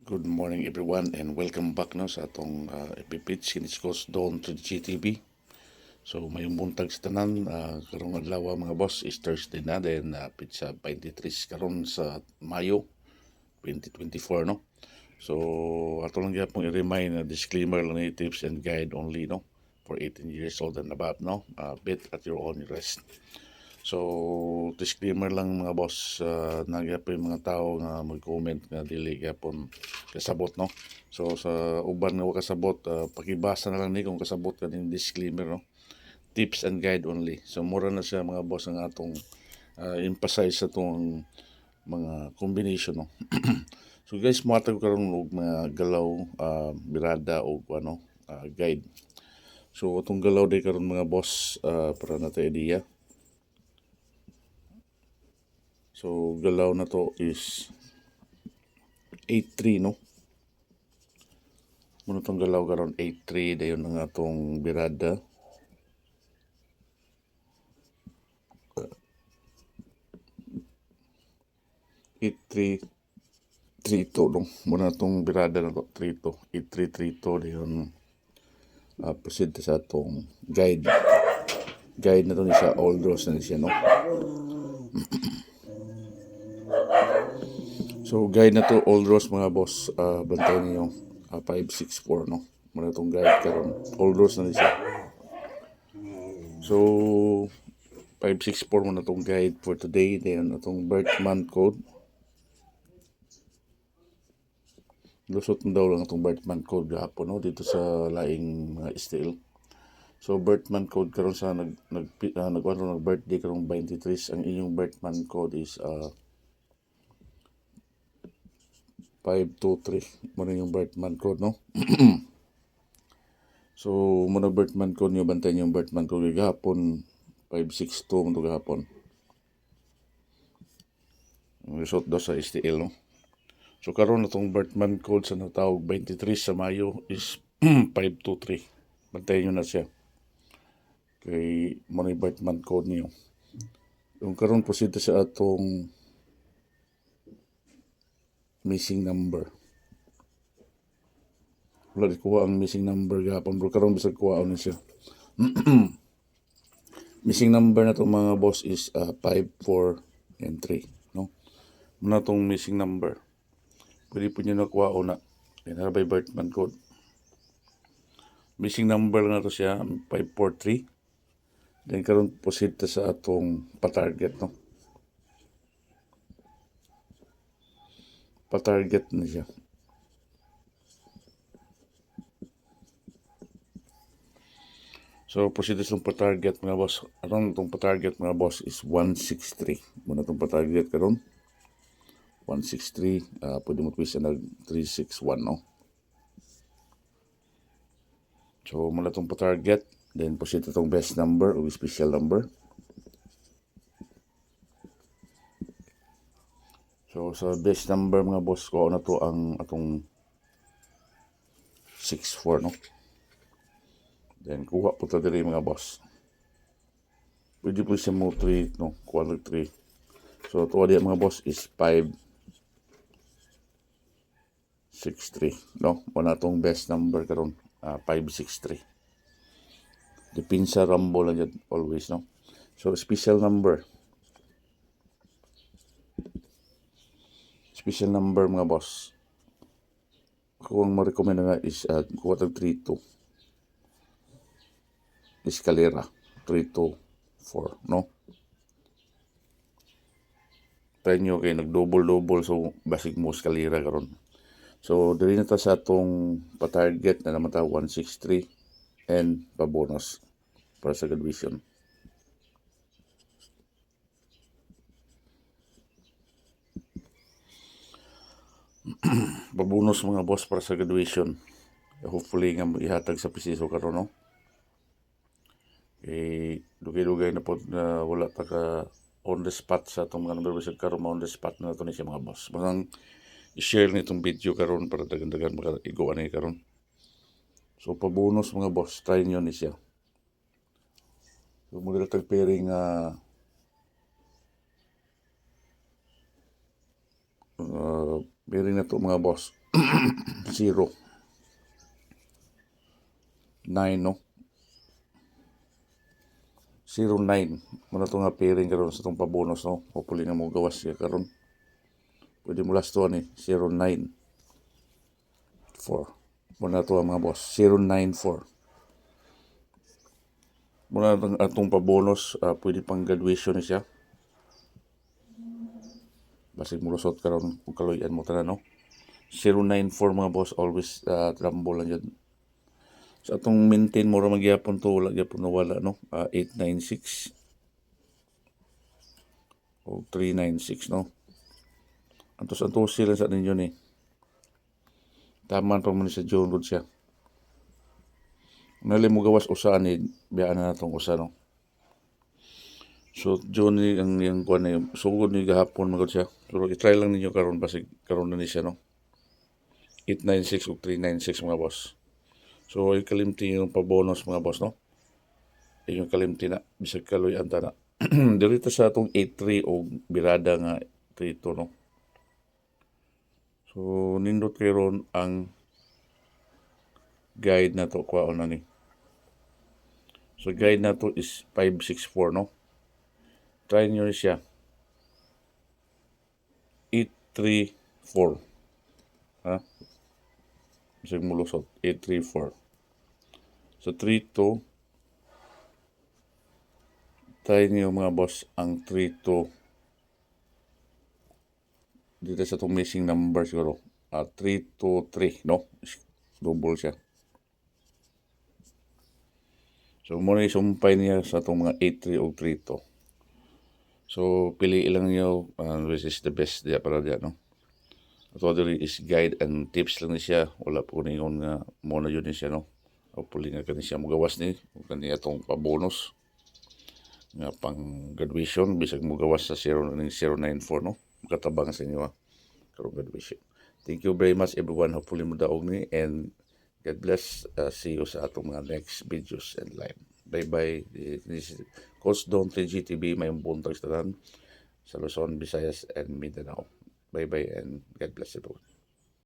Good morning everyone and welcome back no sa atong FB page Kinis Dawn to the GTV. So may buntag sa tanan karong adlaw mga boss is Thursday na then pizza 23 karon sa Mayo 2024 no. So ato lang gyapon i-remind na disclaimer lang ni tips and guide only no for 18 years old and above no. Bet at your own risk. So, disclaimer lang mga boss, nagyapon yung mga tao nga mag-comment nga dili gyapon kasabot no. So sa uban nga kasabot, pakibasa na lang ni kung kasabot kaning disclaimer no. Tips and guide only. So mura na siya mga boss ang atong emphasize sa itong mga combination no. So guys, matag karon og mga galaw, birada o ano, guide. So atong galaw day karon mga boss, para nato idea. So, galaw na to is 8-3, no? Muna itong galaw karon 8-3, dayon ang atong birada. Eight-three, 3-2, no? Muna itong birada na to, 3-2. 8-3, 3-2, dayon proceed sa atong guide. Guide na to ni sa all draws na siya, no? So guide na to all draws mga boss, bantay niyo 5-6-4 no. Muna tong guide karon all draws na siya. So 5-6-4 muna tong guide for today. Then atong birth month code. Lusot na daw lang atong birth month code gahapon no dito sa laing mga STL. So birth month code karon sa nag birthday karong 23 ang inyong birth month code is 523 mo yung birth month code no. So muna birth month code nyo, bantay yung birth month code gahapon 562 mo gahapon. Ang result daw sa STL no. So karon natong birth month code sa natawag 23 sa Mayo is 523. Bantay nyo na siya. Kay mo birth month code niyo. Yung karon posito sa atong missing number. Wala di kuha ang missing number gapon bro karon bisag kuha na siya. Missing number na to mga boss is 5, 4 and 3 no. Muna tong missing number. Pwede po nyo nakuha na. Yan na by birth month code. Missing number na to siya 543. Then karon posito sa atong pa-target no. Pa-target na siya. So, proceed sa pa-target mga boss. Aron itong pa-target mga boss is 163. Muna itong pa-target karon 163. Pwede mo twist na 361 no. So, muna itong pa-target. Then, proceed itong best number o special number. So, sa best number mga boss ko na to ang atong 64 no. Then, kuha po ito diri mga boss. Pwede po siya mo 3 no. Kuha 3. So, ito diya mga boss is 563 no. Wala itong best number karon 563. Depinsa rambo lang yan always no. So, special number. Special number mga boss. Kung ma-recommend nga is kuha tag 32. Escalera 324 no. Try nyo kay nag-double so basig mo escalera karon. So diri na ta sa atong pa-target na naman ta 163 and pa-bonus para sa graduation. Pa-bonus mga boss para sa graduation. Hopefully nga ihatag sa presiso karon no. Dugay-dugay na po na wala ta ka on the spot sa itong mga number bisag karon on the spot na ito ni siya mga boss. Masang i-share nitong video karon para dagan-dagan maka-iguan ni karon. So pa-bonus mga boss, try nyo ni siya. So muna tag pairing pairing na to mga boss. 0 9 no 09 muna to nga pairing karon sa itong pabonus no. Hopefully nga mo gawas siya karon. Pwede mo last to ni 094 muna to mga boss 094 muna atong pabonus. Pwede pang graduation ni siya basig mo lusot karon kung kaluyan mo tanan no. 094 mga boss, always rumble lang yun. So atong maintain mo ra magyapon to, wala gyapon nawala no. 896 o 396 no. Antos sila sa ninyo ni. Taman pa man sa John Road siya. Nali mo gawas usa ni biyaan na natong usa no. So John ni ang yang kuan ni sugod ni gahapon magod siya. Pero i-try lang ninyo karon basig karon na ni siya no. 896 o 396 mga boss. So kalimti yung pabonus mga boss no. Yung kalimti na bisag kaloy anta na. Dito sa atong 83 o birada nga 32 no. So nindot karon ang guide na to kwaon na ni. So guide na to is 564 no. Try nyo siya. 834. Ha? Bisag mo lusot. 834. So 32. Try nyo mga boss ang 32. Dito sa itong missing number siguro. 323 no. Double siya. So muna isumpay niya sa itong mga 83 o 32. So pili lang nyo which is the best diya para diya no. Ito is guide and tips lang ni siya. Wala po ningon nga muna yun ni siya no. Hopefully nga kani siya magawas ni. Kani itong pabonus. Nga pang graduation. Bisag magawas sa 094 no. Katabang sa inyo karong graduation. Thank you very much everyone. Hopefully mo daog ni and God bless. See you sa atong mga next videos and live. Bye-bye. This is Coach Don GTB. May buntag sa Luzon, Visayas, and Mindanao. Bye-bye and God bless everyone.